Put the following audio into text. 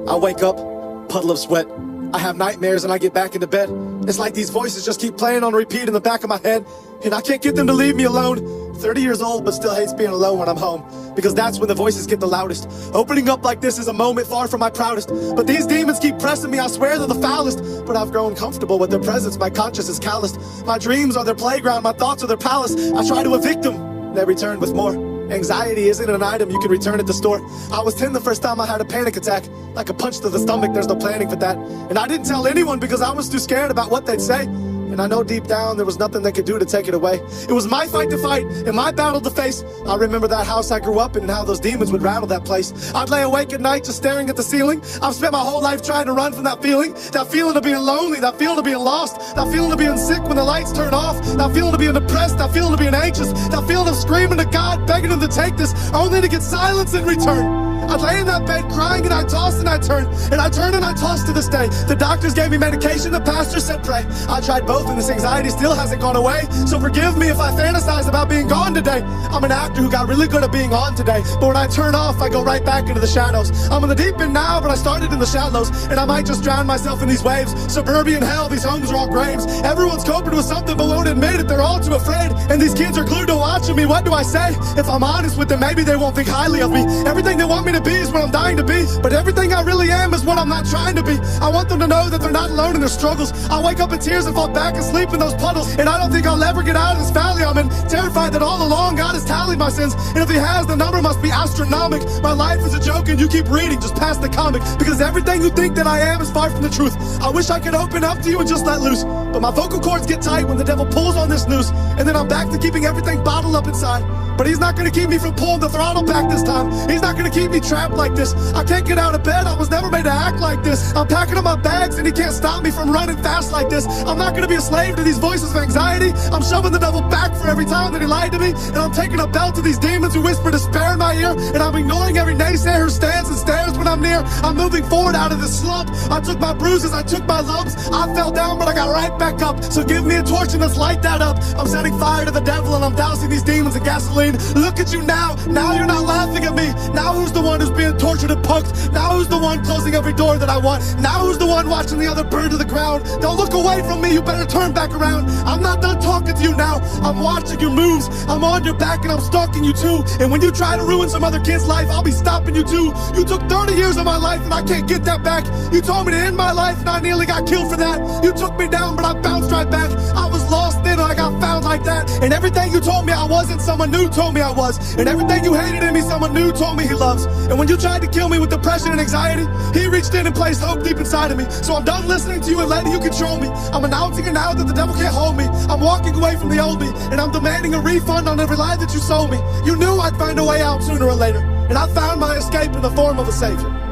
I wake up, puddle of sweat. I have nightmares and I get back into bed. It's like these voices just keep playing on repeat in the back of my head, and I can't get them to leave me alone. 30 years old, but still hates being alone when I'm home, because that's when the voices get the loudest. Opening up like this is a moment far from my proudest, but these demons keep pressing me, I swear they're the foulest. But I've grown comfortable with their presence, my conscience is calloused. My dreams are their playground, my thoughts are their palace. I try to evict them, they return with more. Anxiety isn't an item you can return at the store. I was 10 the first time I had a panic attack. Like a punch to the stomach, there's no planning for that. And I didn't tell anyone because I was too scared about what they'd say. And I know deep down there was nothing they could do to take it away. It was my fight to fight and my battle to face. I remember that house I grew up in and how those demons would rattle that place. I'd lay awake at night just staring at the ceiling. I've spent my whole life trying to run from that feeling of being lonely, that feeling of being lost, that feeling of being sick when the lights turn off, that feeling of being depressed, that feeling of being anxious, that feeling of screaming to God, begging him to take this, only to get silence in return. I'd lay in that bed crying and I'd toss and I'd turn, and I turn and I toss to this day. The doctors gave me medication, the pastor said pray. I tried both and this anxiety still hasn't gone away. So forgive me if I fantasize about being gone today. I'm an actor who got really good at being on today, but when I turn off, I go right back into the shadows. I'm in the deep end now, but I started in the shallows, and I might just drown myself in these waves. Suburban hell, these homes are all graves. Everyone's coping with something but won't admit it, they're all too afraid. And these kids are glued to watching me, what do I say? If I'm honest with them, maybe they won't think highly of me. Everything they want me to be is what I'm dying to be, but everything I really am is what I'm not trying to be. I want them to know that they're not alone in their struggles. I wake up in tears and fall back and sleep in those puddles, and I don't think I'll ever get out of this valley I'm in. Terrified that all along God has tallied my sins, and if he has, the number must be astronomic. My life is a joke and you keep reading, just past the comic, because everything you think that I am is far from the truth. I wish I could open up to you and just let loose, but my vocal cords get tight when the devil pulls on this noose, and then I'm back to keeping everything bottled up inside. But he's not gonna keep me from pulling the throttle back this time. He's not gonna keep me trapped like this. I can't get out of bed, I was never made to act like this. I'm packing up my bags and he can't stop me from running fast like this. I'm not gonna be a slave to these voices of anxiety. I'm shoving the devil back for every time that he lied to me, and I'm taking a belt to these demons who whisper despair in my ear, and I'm ignoring every naysayer who stands and stares when I'm near. I'm moving forward out of this slump. I took my bruises, I took my lumps. I fell down, but I got right back up. So give me a torch and let's light that up. I'm setting fire to the devil and I'm dousing these demons in gasoline. Look at you now you're not laughing at me. Now who's the one who's being tortured and punked? Now who's the one closing every door that I want? Now who's the one watching the other burn to the ground? Don't look away from me, you better turn back around. I'm not done talking to you now, I'm watching your moves. I'm on your back and I'm stalking you too. And when you try to ruin some other kid's life, I'll be stopping you too. You took 30 years of my life and I can't get that back. You told me to end my life and I nearly got killed for that. You took me down but I bounced right back. I was lost then and I got found like that. And everything you told me I wasn't, someone new told me I was. And everything you hated in me, someone new told me he loves. And when you tried to kill me with depression and anxiety, he reached in and placed hope deep inside of me. So I'm done listening to you and letting you control me. I'm announcing it now that the devil can't hold me. I'm walking away from the old me, and I'm demanding a refund on every lie that you sold me. You knew I'd find a way out sooner or later, and I found my escape in the form of a savior.